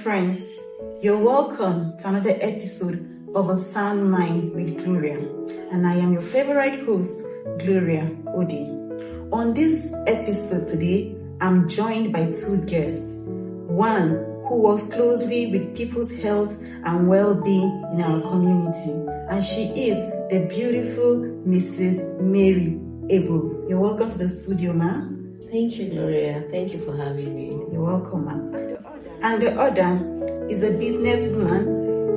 friends, you're welcome to another episode of A Sound Mind with Gloria, and I am your favorite host, Gloria Odi. On this episode today, I'm joined by two guests. One who works closely with people's health and well-being in our community, and she is the beautiful Mrs. Mary Ebo. You're welcome to the studio, ma'am. Thank you, Gloria. Thank you for having me. You're welcome, ma'am. And the other is a businesswoman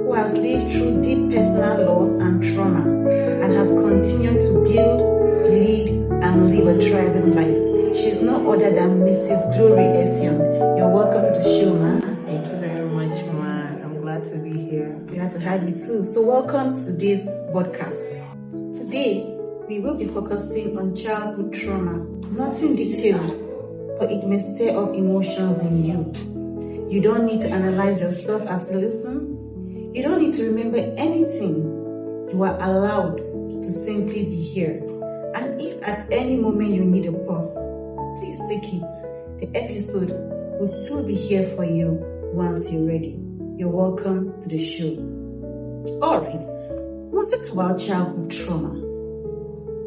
who has lived through deep personal loss and trauma and has continued to build, lead, and live a thriving life. She's no other than Mrs. Glory Effiong. You're welcome to the show, ma'am. Thank you very much, Ma. I'm glad to be here. Glad to have you too. So welcome to this podcast. Today, we will be focusing on childhood trauma. Nothing detailed, but it may stir up emotions in you. You don't need to analyze yourself as you listen. You don't need to remember anything. You are allowed to simply be here. And if at any moment you need a pause, please take it. The episode will still be here for you once you're ready. You're welcome to the show. Alright, we'll talk about childhood trauma.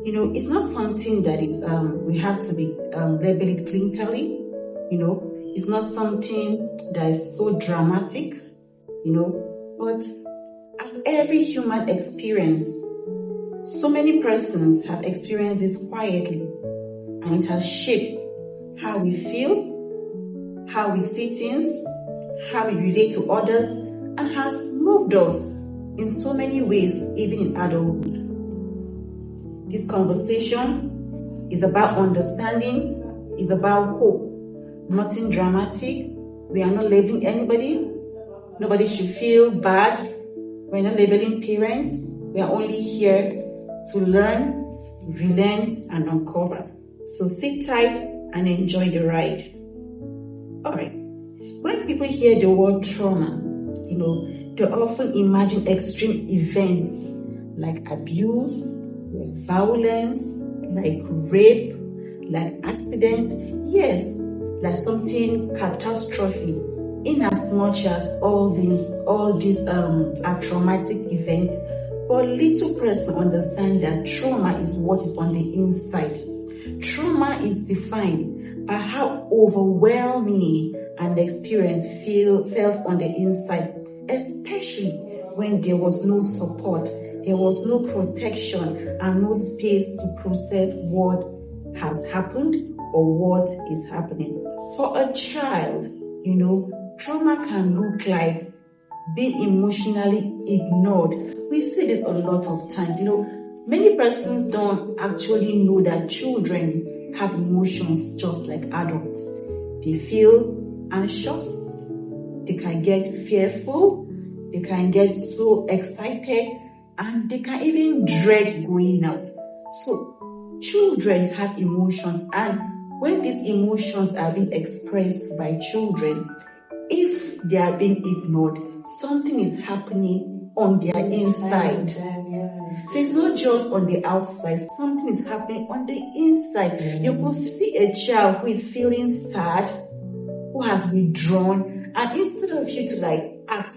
You know, it's not something that is, we have to be label it clinically, you know. It's not something that is so dramatic, you know, but as every human experience, so many persons have experienced this quietly, and it has shaped how we feel, how we see things, how we relate to others, and has moved us in so many ways, even in adulthood. This conversation is about understanding, is about hope. Nothing dramatic. We are not labeling anybody. Nobody should feel bad. We're not labeling parents. We are only here to learn, relearn, and uncover. So sit tight and enjoy the ride. Alright. When people hear the word trauma, you know, they often imagine extreme events like abuse, like violence, like rape, like accident. Yes, like something catastrophic, in as much as all these are traumatic events, but little person understand that trauma is what is on the inside. Trauma is defined by how overwhelming an experience felt on the inside, especially when there was no support, there was no protection, and no space to process what has happened or what is happening. For a child, you know, trauma can look like being emotionally ignored. We see this a lot of times. You know, many persons don't actually know that children have emotions just like adults. They feel anxious, they can get fearful, they can get so excited, and they can even dread going out. So children have emotions, and when these emotions are being expressed by children, if they are being ignored, something is happening on their inside. So it's not just on the outside, something is happening on the inside. You could see a child who is feeling sad, who has withdrawn, and instead of you to ask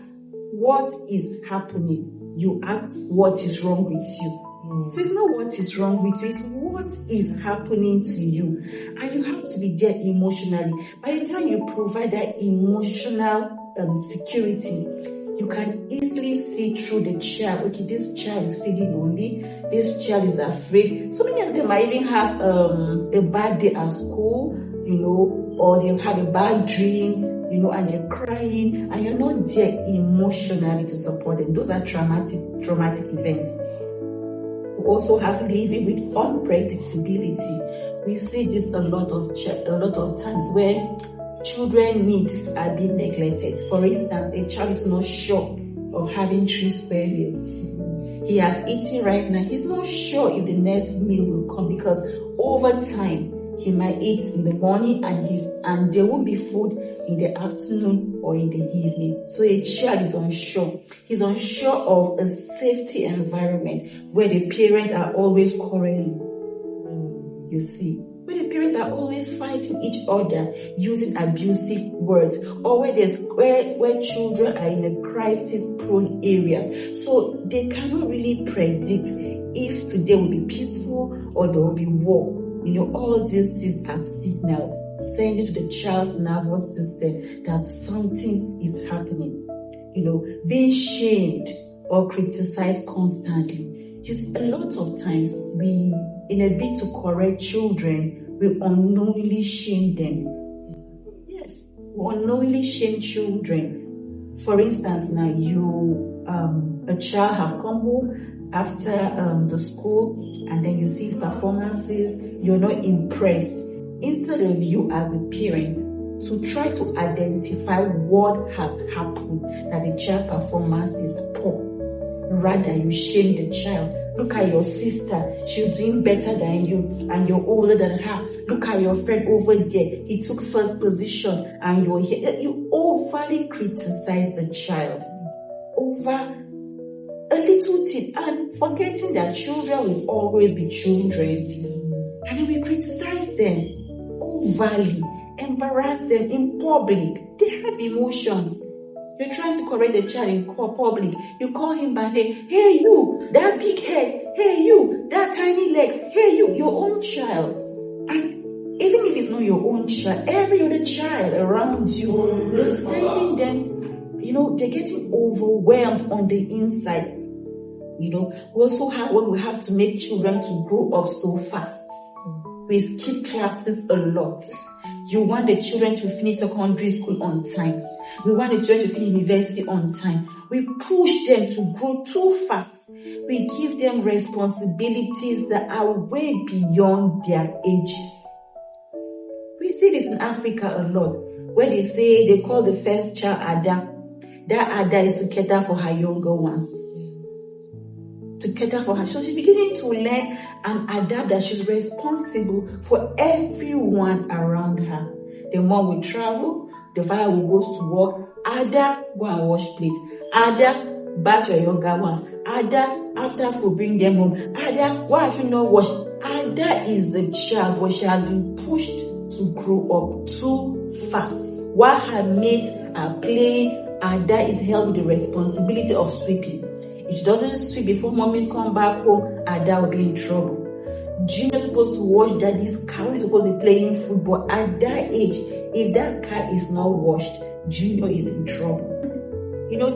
what is happening, you ask what is wrong with you. So it's not what is wrong with you, it's what is happening to you. And you have to be there emotionally. By the time you provide that emotional security, you can easily see through the child. Okay, this child is feeling lonely, this child is afraid. So many of them might even have a bad day at school, you know, or they've had a bad dreams, you know, and they're crying, and you're not there emotionally to support them. Those are traumatic events. We also have living with unpredictability. We see this a lot of times where children needs are being neglected. For instance, a child is not sure of having 3 square meals. He has eaten right now. He's not sure if the next meal will come, because over time he might eat in the morning and there won't be food in the afternoon or in the evening. So a child is unsure. He's unsure of a safety environment where the parents are always quarreling. You see. where the parents are always fighting each other using abusive words, or where children are in a crisis-prone areas. So they cannot really predict if today will be peaceful or there will be war. All these things are signals sending to the child's nervous system that something is happening. Being shamed or criticized constantly. A lot of times we, in a bid to correct children, we unknowingly shame them. Yes, we unknowingly shame children. For instance, now a child have come home after the school, and then you see his performances, you're not impressed. Instead of you as a parent to try to identify what has happened that the child performance is poor, rather you shame the child. Look at your sister, she's doing better than you and you're older than her. Look at your friend over there, he took first position and you're here. You overly criticize the child over a little thing and forgetting that children will always be children. And then we criticize them overly, embarrass them in public. They have emotions. You're trying to correct the child in public. You call him by name. Hey, you, that big head. Hey, you, that tiny legs. Hey, you, your own child. And even if it's not your own child, every other child around you, you're sending them, they're getting overwhelmed on the inside. We also have to make children to grow up so fast. We skip classes a lot. You want the children to finish secondary school on time. We want the children to finish university on time. We push them to grow too fast. We give them responsibilities that are way beyond their ages. We see this in Africa a lot, where they call the first child Ada. That Ada is to cater for her younger ones. To cater for her. So she's beginning to learn and adapt that she's responsible for everyone around her. The mom will travel, the father will go to work. Ada, go and wash plates. Ada, bath your younger ones. Ada, after school, bring them home. Ada, why have you not washed? Ada is the child, but she has been pushed to grow up too fast. While her mates are playing, Ada is held with the responsibility of sweeping. If she doesn't sweep before mommy's come back home, Ada will be in trouble. Junior is supposed to wash daddy's car. He's supposed to be playing football. At that age, if that car is not washed, Junior is in trouble.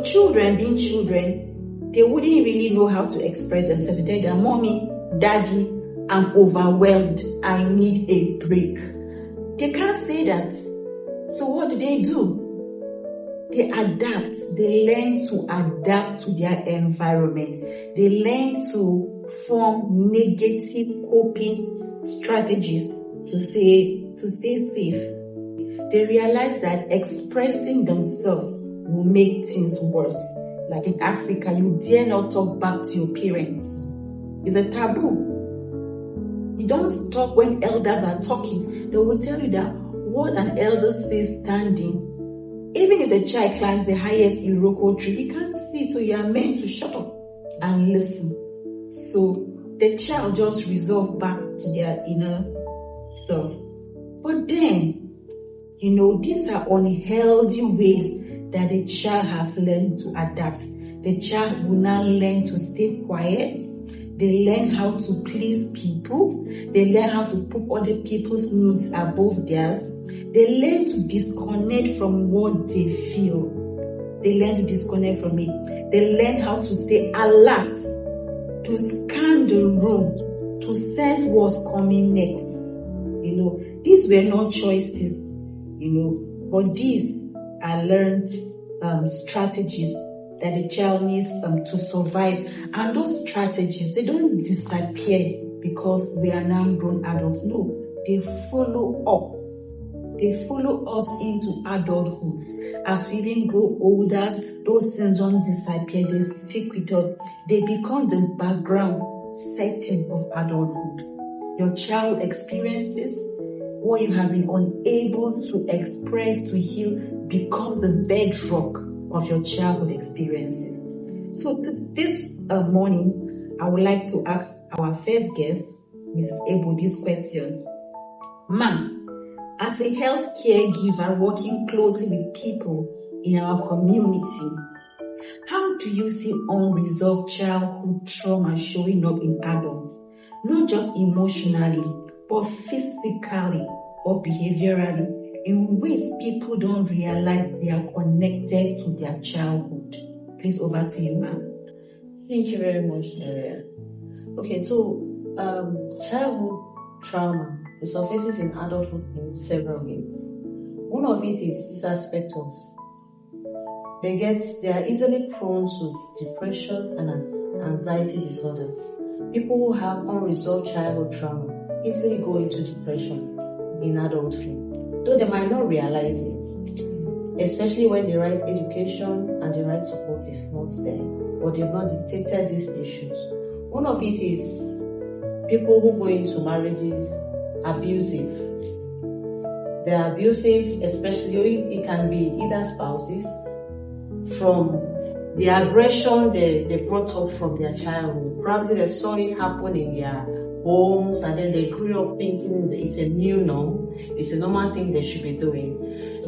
Children being children, they wouldn't really know how to express themselves. They tell their mommy, daddy, I'm overwhelmed. I need a break. They can't say that. So what do? They adapt. They learn to adapt to their environment. They learn to form negative coping strategies to stay safe. They realize that expressing themselves will make things worse. Like in Africa, you dare not talk back to your parents. It's a taboo. You don't talk when elders are talking. They will tell you that what an elder says standing, even if the child climbs the highest Iroko tree, he can't see, so you are meant to shut up and listen. So the child just resolve back to their inner self. But then, these are unhealthy ways that the child have learned to adapt. The child will now learn to stay quiet. They learn how to please people. They learn how to put other people's needs above theirs. They learn to disconnect from what they feel. They learn to disconnect from it. They learn how to stay alert, to scan the room, to sense what's coming next. These were not choices, but these are learned strategies that the child needs to survive. And those strategies, they don't disappear because we are now grown adults. No, they follow up. They follow us into adulthood. As we even grow older, those things don't disappear. They stick with us. They become the background setting of adulthood. Your child experiences, what you have been unable to express, to heal, becomes the bedrock of your childhood experiences. So this morning, I would like to ask our first guest, Mrs. Ebo, this question. Ma, as a health caregiver working closely with people in our community, how do you see unresolved childhood trauma showing up in adults, not just emotionally, but physically or behaviorally, in ways people don't realize they are connected to their childhood? Please, over to you, ma'am. Thank you very much, Maria. Okay, so childhood trauma surfaces in adulthood in several ways. One of it is this aspect of they are easily prone to depression and anxiety disorder. People who have unresolved childhood trauma easily go into depression in adulthood, though they might not realize it, especially when the right education and the right support is not there, or they've not detected these issues. One of it is people who go into marriages abusive. They are abusive, especially if it can be either spouses, from the aggression they brought up from their childhood. Probably they saw it happen in their homes, and then they grew up thinking it's a new norm, it's a normal thing they should be doing.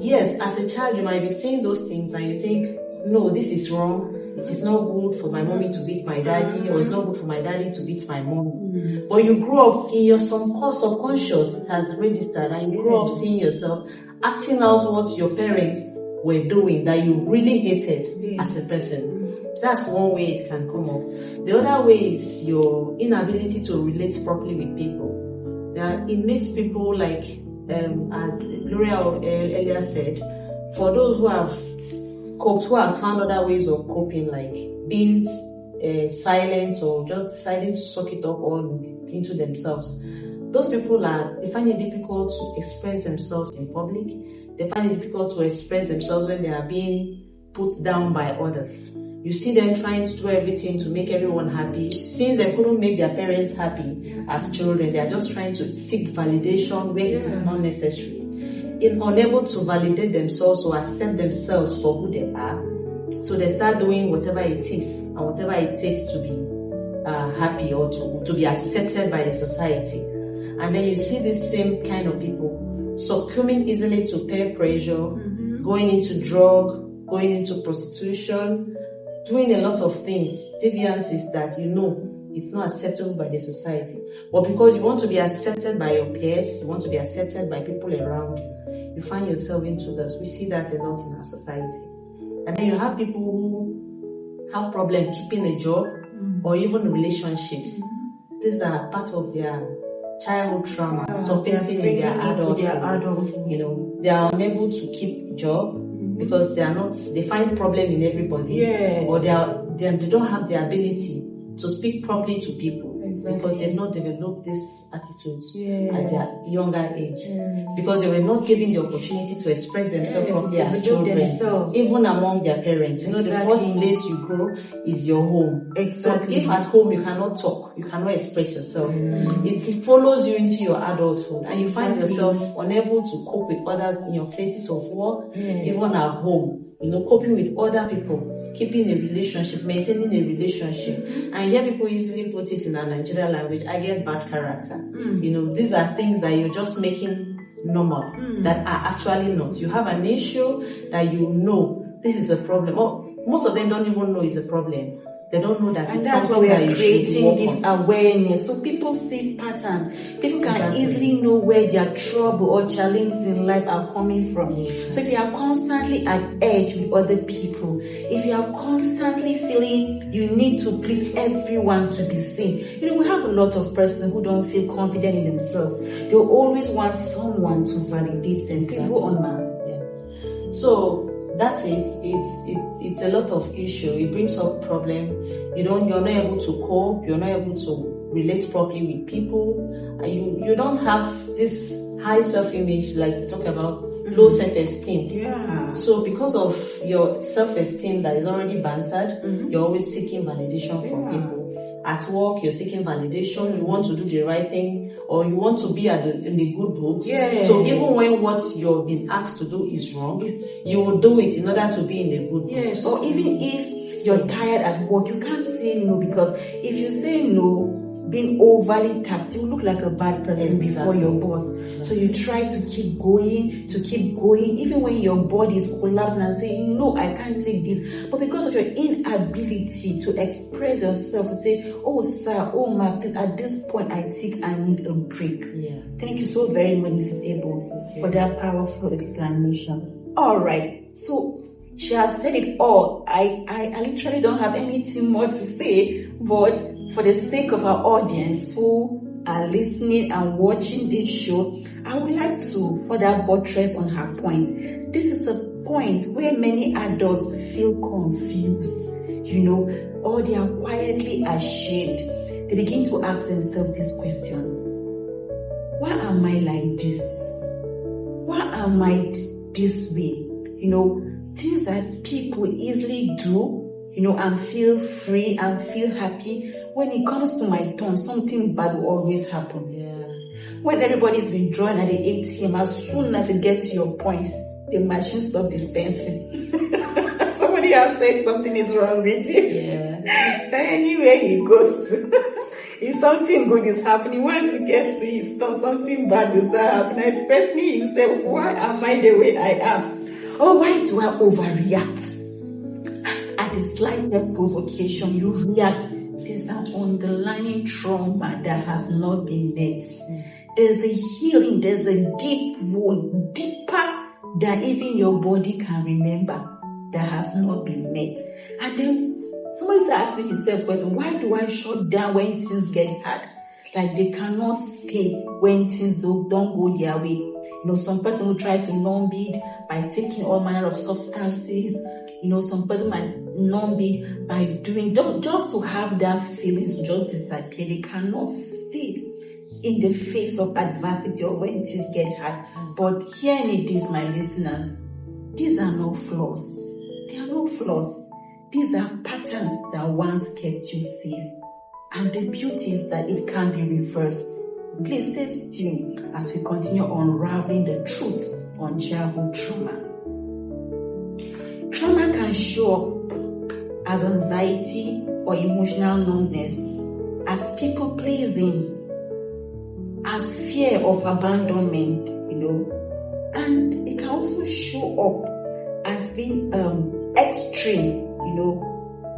Yes, as a child you might be seeing those things and you think, no, this is wrong. It is not good for my mommy to beat my daddy, or it's not good for my daddy to beat my mom. But you grew up in your subconscious, it has registered, and you grew up seeing yourself acting out what your parents were doing that you really hated as a person. That's one way it can come up. The other way is your inability to relate properly with people. It makes people like, as Gloria earlier said, for those who have coped, who has found other ways of coping, like being silent or just deciding to suck it up all into themselves. Those people they find it difficult to express themselves in public. They find it difficult to express themselves when they are being put down by others. You see them trying to do everything to make everyone happy. Since they couldn't make their parents happy as children, they are just trying to seek validation where it is not necessary. Unable to validate themselves or accept themselves for who they are, so they start doing whatever it is and whatever it takes to be happy or to be accepted by the society. And then you see this same kind of people succumbing easily to peer pressure, going into drug, going into prostitution, doing a lot of things, deviances that it's not acceptable by the society. But because you want to be accepted by your peers, you want to be accepted by people around you, you find yourself into those. We see that a lot in our society. And then you have people who have problems keeping a job or even relationships. These are part of their childhood trauma surfacing in their adulthood. They are unable to keep a job because they find problem in everybody, or they don't have the ability to speak properly to people because they've not developed this attitude at their younger age, because they were not given the opportunity to express themselves properly as children, even among their parents. The first place you grow is your home. So if at home you cannot talk, you cannot express yourself, it follows you into your adulthood, and you find yourself unable to cope with others in your places of work, even at home. Coping with other people, keeping a relationship, maintaining a relationship. And here people easily put it in our Nigerian language, I get bad character. These are things that you're just making normal, that are actually not. You have an issue that this is a problem. Or most of them don't even know it's a problem. They don't know that it's something we that are you creating this awareness. So people see patterns. People can easily know where their trouble or challenges in life are coming from. So if you are constantly at edge with other people, if you are constantly feeling you need to please everyone to be seen, we have a lot of persons who don't feel confident in themselves. They always want someone to validate them. Please go on, ma'am. So that's it. It's a lot of issue. It brings up problem. You're not able to cope. You're not able to relate properly with people. And you don't have this high self-image, like we talk about, low self-esteem. So because of your self-esteem that is already bantered, you're always seeking validation from people. At work, you're seeking validation. You want to do the right thing, or you want to be in the good books. So even when what you've been asked to do is wrong, you will do it in order to be in the good books. Or even if you're tired at work, you can't say no, because if you say no, being overly tapped, you look like a bad person before your boss. So you try to keep going, even when your body is collapsing and saying, no, I can't take this. But because of your inability to express yourself, to say, oh sir, oh ma, please, at this point I think I need a break. Yeah. Thank you so very much, Mrs. Abel, for that powerful explanation. All right, so she has said it all. I literally don't have anything more to say, but for the sake of our audience who are listening and watching this show, I would like to further buttress on her point. This is a point where many adults feel confused, or they are quietly ashamed. They begin to ask themselves these questions. Why am I like this? Why am I this way? Things that people easily do, and feel free and feel happy. When it comes to my turn, something bad will always happen. Yeah. When everybody's withdrawing at the ATM, as soon as it gets to your point, the machine stops dispensing. Somebody has said something is wrong with you. Yeah. Anywhere he goes to, if something good is happening, once he gets to his store, something bad will start happening. Especially himself, why am I the way I am? Or why do I overreact? At the slightest provocation, you react. There's an underlying trauma that has not been met. There's a healing, there's a deep wound, deeper than even your body can remember, that has not been met. And then somebody's asking himself question, why do I shut down when things get hard? Like they cannot stay when things don't go their way. Some person will try to numb it by taking all manner of substances. Some person might numb it by doing, just to have that feeling to just disappear. They cannot stay in the face of adversity or when things get hard. But hear me this, my listeners. These are not flaws. They are not flaws. These are patterns that once kept you safe. And the beauty is that it can be reversed. Please stay tuned as we continue unraveling the truth on childhood trauma. Trauma can show up as anxiety or emotional numbness, as people pleasing, as fear of abandonment, and it can also show up as being extreme,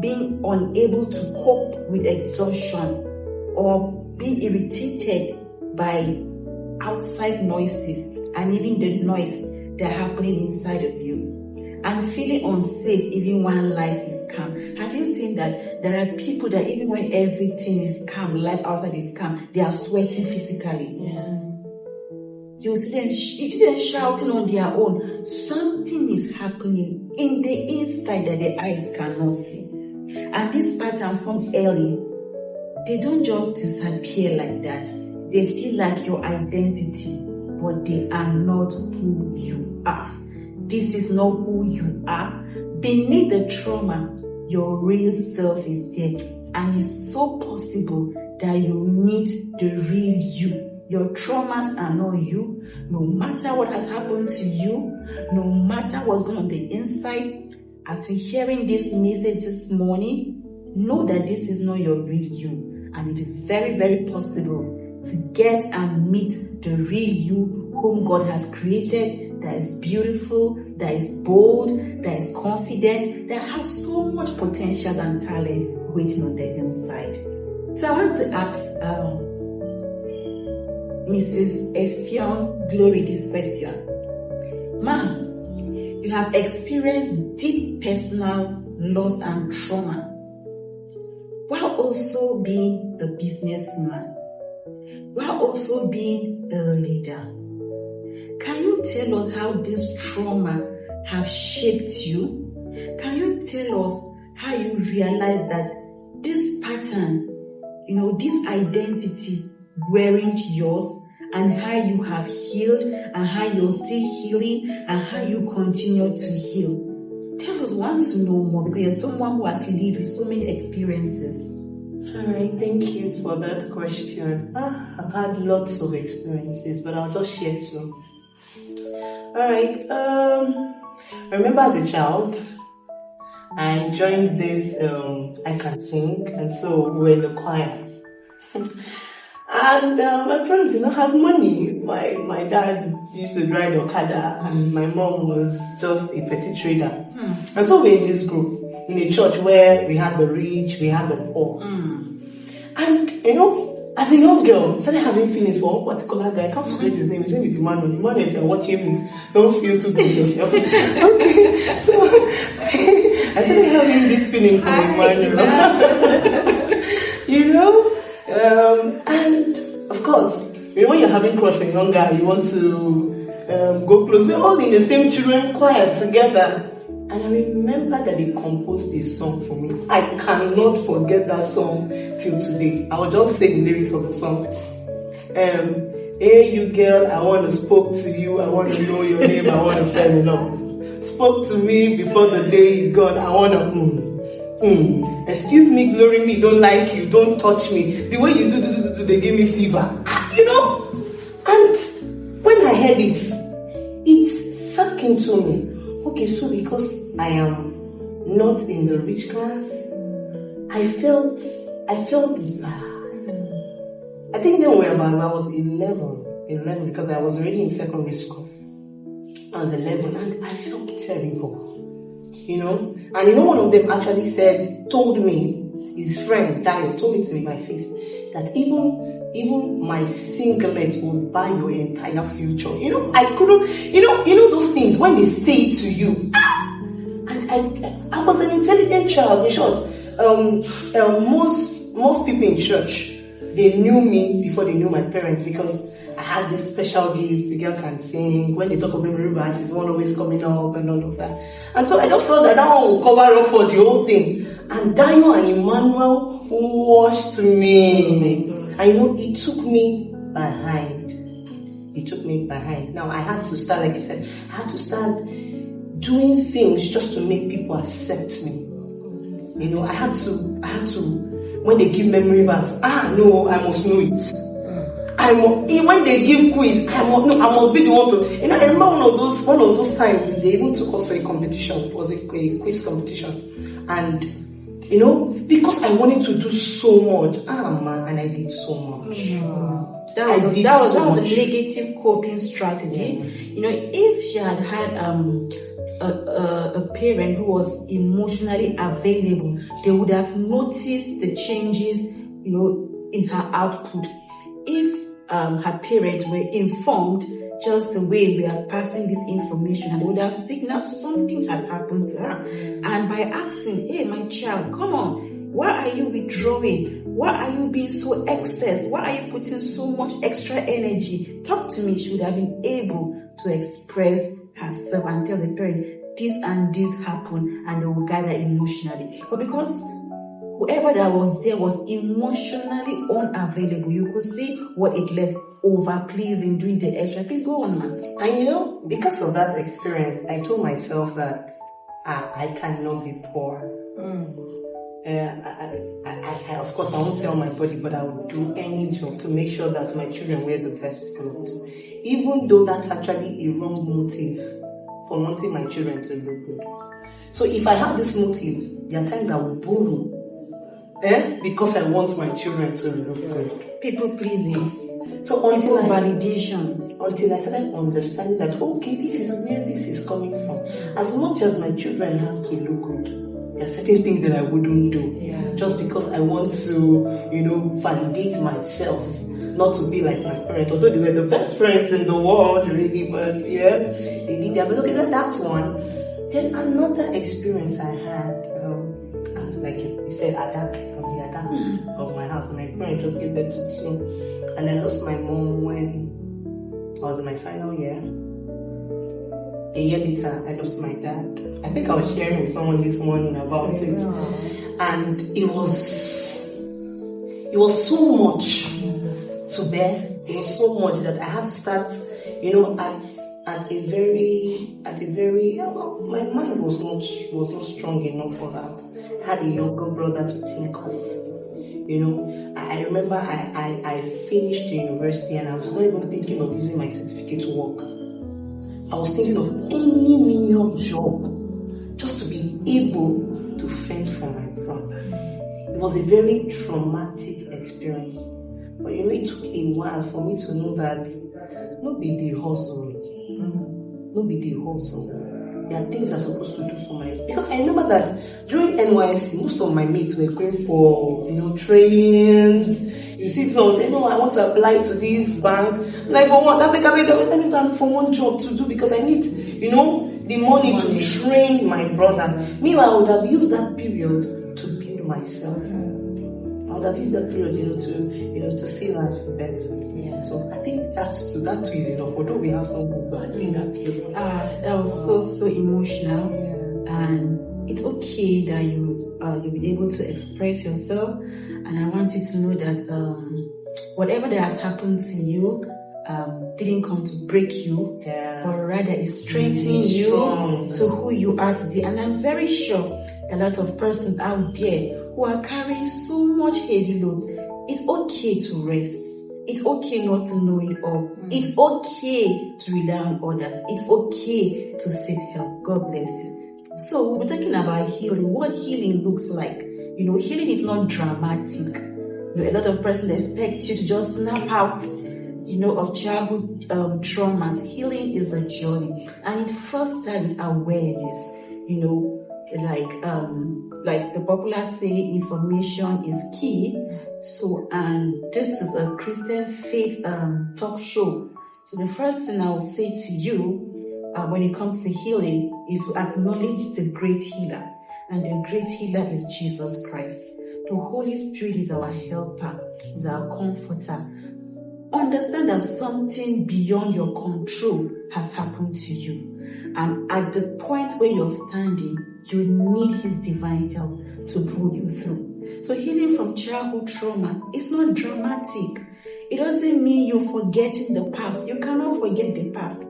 being unable to cope with exhaustion or being irritated by outside noises and even the noise that are happening inside of you, and feeling unsafe even when life is calm. Have you seen that there are people that even when everything is calm, life outside is calm, they are sweating physically? Yeah. You see them shouting on their own. Something is happening in the inside that the eyes cannot see. And this pattern from early, they don't just disappear like that. They feel like your identity, but they are not who you are. This is not who you are. Beneath the trauma, your real self is there. And it's so possible that you meet the real you. Your traumas are not you. No matter what has happened to you, no matter what's going on the inside, as we're hearing this message this morning, know that this is not your real you. And it is very, very possible to get and meet the real you whom God has created, that is beautiful, that is bold, that is confident, that has so much potential and talent waiting on the inside. So I want to ask Mrs. Effiong Glory this question. Ma'am, you have experienced deep personal loss and trauma while also being a businesswoman, while also being a leader. Can you tell us how this trauma have shaped you? Can you tell us how you realize that this pattern, this identity weren't yours, and how you have healed, and how you're still healing, and how you continue to heal? Tell us, want to know more, because you're someone who has lived with so many experiences. All right, thank you for that question. I've had lots of experiences, but I'll just share two. All right, I remember as a child, I joined this I Can Sing, and so we were in the choir. And my parents did not have money. My dad used to ride Okada, and my mom was just a petty trader. And so we're in this group, in a church where we had the rich, we had the poor. And, as a young girl, I started having feelings for one particular guy. I can't forget his name. His name is Emmanuel. Emmanuel, if you're watching me, don't feel too good yourself. Okay, so I started having this feeling for Emmanuel. And of course, when you're having crush on a young guy, you want to go close. We're all in the same children choir together. And I remember that they composed a song for me. I cannot forget that song till today. I will just say the lyrics of the song. Hey, you girl, I want to spoke to you. I want to know your name. I want to fall in love. Spoke to me before the day is gone. I want to, Excuse me, glory me, don't like you, don't touch me. The way you do, they give me fever. And when I heard it sank into me. Okay, so because I am not in the rich class, I felt bad. I think then I was 11 because I was already in secondary school. I was 11 and I felt terrible. And one of them actually told me, his friend Dayo told me to my face that even my singlet will buy your entire future. I couldn't, those things when they say it to you. And I was an intelligent child. In short, most people in church, they knew me before they knew my parents because I had this special gift. The girl can sing. When they talk about River, she's one always coming up and all of that. And so I just felt that one will cover up for the whole thing. And Dayo and Emmanuel washed me. I know it took me behind. Now I had to start, like you said, doing things just to make people accept me. I had to, when they give memory verse, no, I must know it. When they give quiz, I must be the one to. I remember one of those times they even took us for a competition. It was a quiz competition, and because I wanted to do so much, and I did so much. That was a negative coping strategy. If she had a parent who was emotionally available, they would have noticed the changes, in her output. If her parents were informed just the way we are passing this information, and they would have signaled something has happened to her. And by asking, hey, my child, come on, why are you withdrawing? Why are you being so excess? Why are you putting so much extra energy? Talk to me. She would have been able to express herself and tell the parent, this and this happened, and they will guide her emotionally. But because whoever that was there was emotionally unavailable, you could see what it led over pleasing, doing the extra. Please go on, man. And because of that experience, I told myself that I cannot be poor. I of course I won't sell my body, but I would do any job to make sure that my children wear the best clothes. Even though that's actually a wrong motive for wanting my children to look good. So if I have this motive, there are times I will borrow. Because I want my children to look good. People pleasing. So until validation. Until I started understanding that, okay, this is where this is coming from. As much as my children have to look good, there are certain things that I wouldn't do. Just because I want to, validate myself. Not to be like my parents, although they were the best friends in the world, really, but they did that. But okay, that's one. Then another experience I had, like you said, of my house. My parents just gave birth to two, and I lost my mom when I was in my final year. A year later, I lost my dad. I think I was sharing with someone this morning about it, and it was so much to bear. It was so much that I had to start, at a very my mind was not strong enough for that. I had a younger brother to think of. I remember I finished the university and I was not even thinking of using my certificate to work. I was thinking of any menial job just to be able to fend for my brother. It was a very traumatic experience. it took a while for me to know that no be the hustle. No be the hustle. There are things I'm supposed to do for my, because I remember that during NYSC, most of my mates were going for, trainings. You see someone say, no, I want to apply to this bank. Like, for what? I beg, let me go for one job to do because I need, the money to train my brother. Meanwhile, I would have used that period to build myself. I would have used that period, to see life better. Yeah. So I think that too is enough. Although we have some people who are doing that too. That was so emotional, and it's okay that you'll be able to express yourself. And I want you to know that whatever that has happened to you didn't come to break you, but rather it strengthens you to who you are today. And I'm very sure that a lot of persons out there who are carrying so much heavy loads, it's okay to rest. It's okay not to know it all. It's okay to rely on others. It's okay to seek help. God bless you. So we'll be talking about healing, what healing looks like. Healing is not dramatic. A lot of persons expect you to just snap out, of childhood traumas. Healing is a journey, and it first starts with awareness. Like the popular saying, information is key. So, and this is a Christian faith talk show. So the first thing I will say to you when it comes to healing is to acknowledge the great healer. And the great healer is Jesus Christ. The Holy Spirit is our helper, is our comforter. Understand that something beyond your control has happened to you. And at the point where you're standing, you need His divine help to pull you through. So healing from childhood trauma is not dramatic. It doesn't mean you're forgetting the past. You cannot forget the past.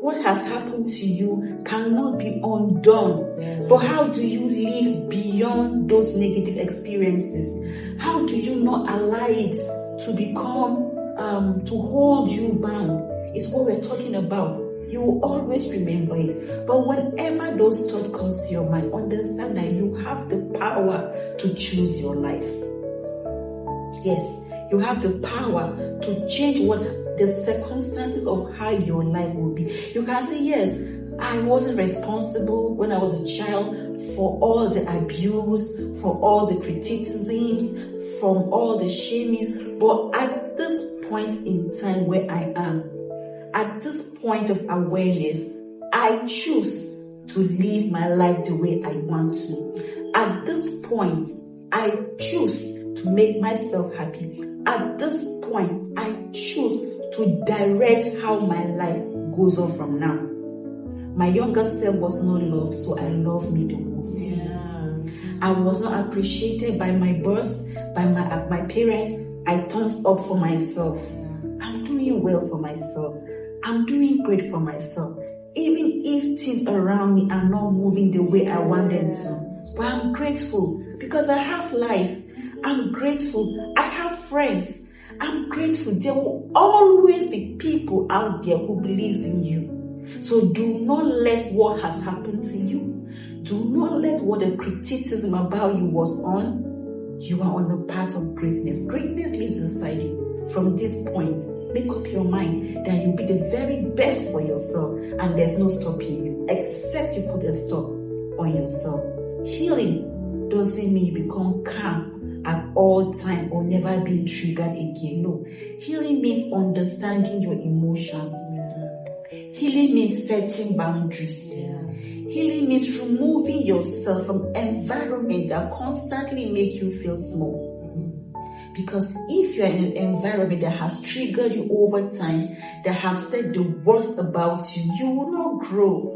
What has happened to you cannot be undone. But how do you live beyond those negative experiences? How do you not allow it to become, to hold you bound? It's what we're talking about. You will always remember it. But whenever those thoughts come to your mind, understand that you have the power to choose your life. Yes, you have the power to change what the circumstances of how your life will be. You can say, yes, I wasn't responsible when I was a child for all the abuse, for all the criticisms, from all the shamings. But at this point in time where I am, at this point of awareness, I choose to live my life the way I want to. At this point, I choose to make myself happy. At this point, I choose to direct how my life goes on from now. My younger self was not loved, so I love me the most. I was not appreciated by my boss, by my parents. I turned up for myself. I'm doing well for myself. I'm doing great for myself. Even if things around me are not moving the way I want them to. But I'm grateful because I have life. I'm grateful. I have friends. I'm grateful. There will always be people out there who believes in you. So do not let what has happened to you, do not let what the criticism about you was on. You are on the path of greatness. Greatness lives inside you. From this point, make up your mind that you'll be the very best for yourself, and there's no stopping you, except you put a stop on yourself. Healing doesn't mean you become calm at all time or never being triggered again. No. Healing means understanding your emotions. Healing means setting boundaries. Healing means removing yourself from environment that constantly make you feel small. Because if you're in an environment that has triggered you over time, that have said the worst about you, you will not grow.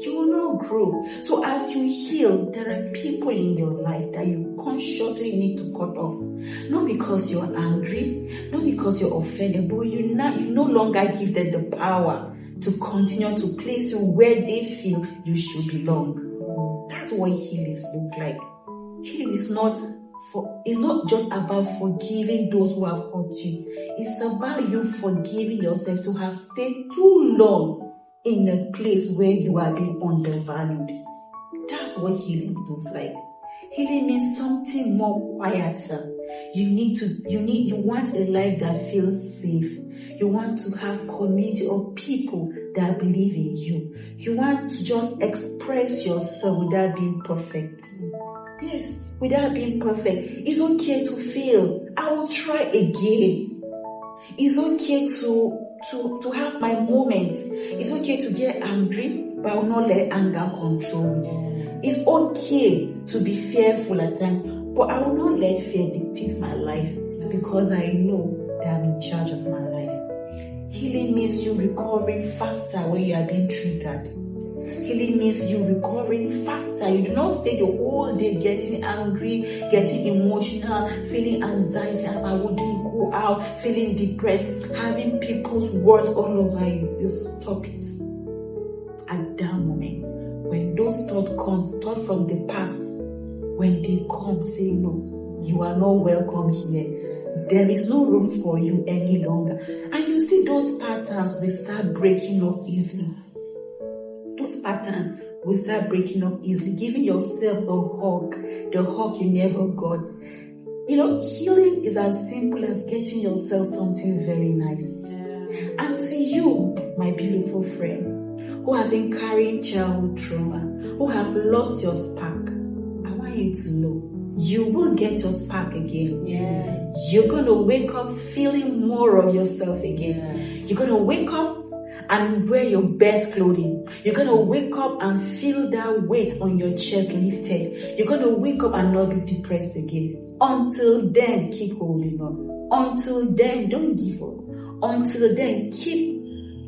You will not grow. So as you heal, there are people in your life that you consciously need to cut off. Not because you're angry, not because you're offended, but you no longer give them the power to continue to place you where they feel you should belong. That's what healings look like. Healing is it's not just about forgiving those who have hurt you. It's about you forgiving yourself to have stayed too long in a place where you are being undervalued. That's what healing looks like. Healing means something more quieter. You want a life that feels safe. You want to have community of people that believe in you. You want to just express yourself without being perfect. Yes, without being perfect. It's okay to fail. I will try again. It's okay to have my moments. It's okay to get angry, but I will not let anger control me. It's okay to be fearful at times, but I will not let fear dictate my life because I know that I'm in charge of my life. Healing means you recovering faster when you are being triggered. Healing means you recovering faster. You do not stay the whole day getting angry, getting emotional, feeling anxiety, and I wouldn't go out, feeling depressed, having people's words all over you. You stop it. At that moment, when those thoughts from the past, when they come, say no, you are not welcome here. There is no room for you any longer. And you see those patterns will start breaking off easily. Those patterns will start breaking up easily, giving yourself a hug, the hug you never got. Healing is as simple as getting yourself something very nice. Yeah. And to you, my beautiful friend, who has been carrying childhood trauma, who have lost your spark, I want you to know, you will get your spark again. Yes. You're going to wake up feeling more of yourself again. Yes. You're going to wake up and wear your best clothing. You're going to wake up and feel that weight on your chest lifted. You're going to wake up and not be depressed again. Until then, keep holding on. Until then, don't give up. Until then, keep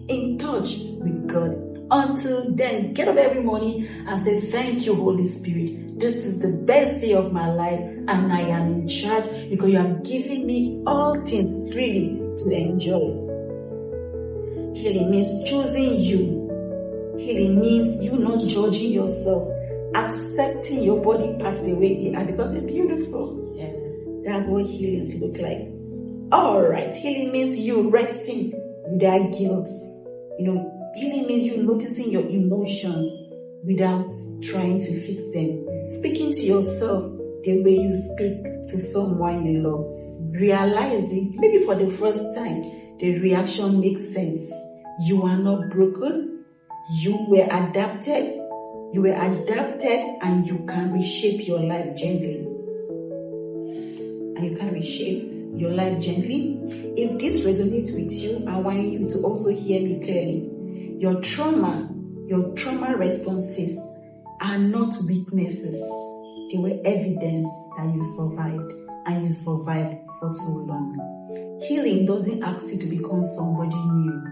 in touch with God. Until then, get up every morning and say, thank you, Holy Spirit. This is the best day of my life and I am in charge because you have given me all things freely to enjoy. Healing means choosing you. Healing means you not judging yourself, accepting your body parts the way they are because they're beautiful. Yeah. That's what healing looks like. Alright, healing means you resting without guilt. Healing means you noticing your emotions without trying to fix them. Speaking to yourself the way you speak to someone you love. Realizing, maybe for the first time, the reaction makes sense. You are not broken. You were adapted. And you can reshape your life gently. If this resonates with you, I want you to also hear me clearly. Your trauma responses are not weaknesses. They were evidence that you survived, and you survived for too long. Healing doesn't ask you to become somebody new.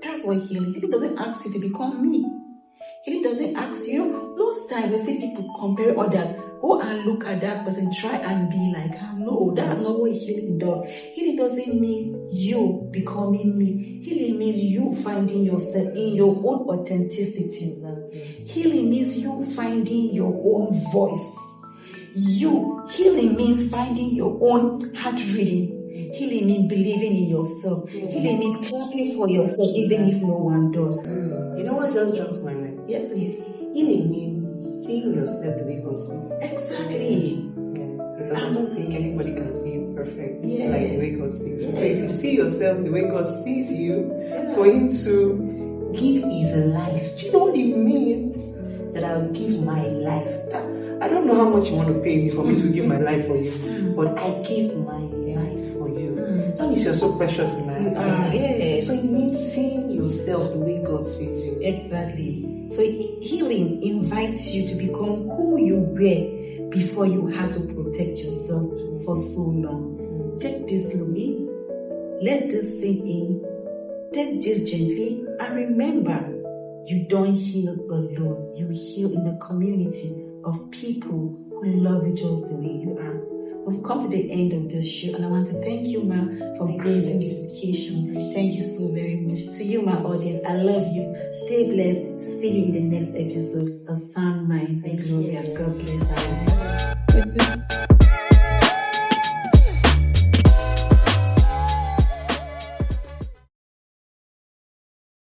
That's what healing doesn't ask you to become me. Healing doesn't ask you. Most times we see people compare others. Go and look at that person, try and be like her. No, that's not what healing does. Healing doesn't mean you becoming me. Healing means you finding yourself in your own authenticity. Exactly. Healing means you finding your own voice. Healing means finding your own heart reading. Healing means believing in yourself. Healing means clapping for yourself even if no one does. You know what just jumps my mind? Yes, please. Healing means seeing yourself the way God sees. Exactly. Because I don't think anybody can see you perfect like the way God sees you. So Yeah. if you see yourself the way God sees you, for Him to give His life, do you know what it means? That I'll give my life. I don't know how much you want to pay me for me to give my life for you, but I give my life for you. That means you're so precious in my eyes. Yes. So it means seeing yourself the way God sees you. Exactly. So healing invites you to become who you were before you had to protect yourself for so long. Take this slowly. Let this sink in. Take this gently. And remember, you don't heal alone. You heal in the community of people who love you just the way you are. We've come to the end of this show, and I want to thank you, ma, for gracing this occasion. Thank you so very much. To you, my audience, I love you. Stay blessed. See you in the next episode of Sound Mind and Glory. God bless you.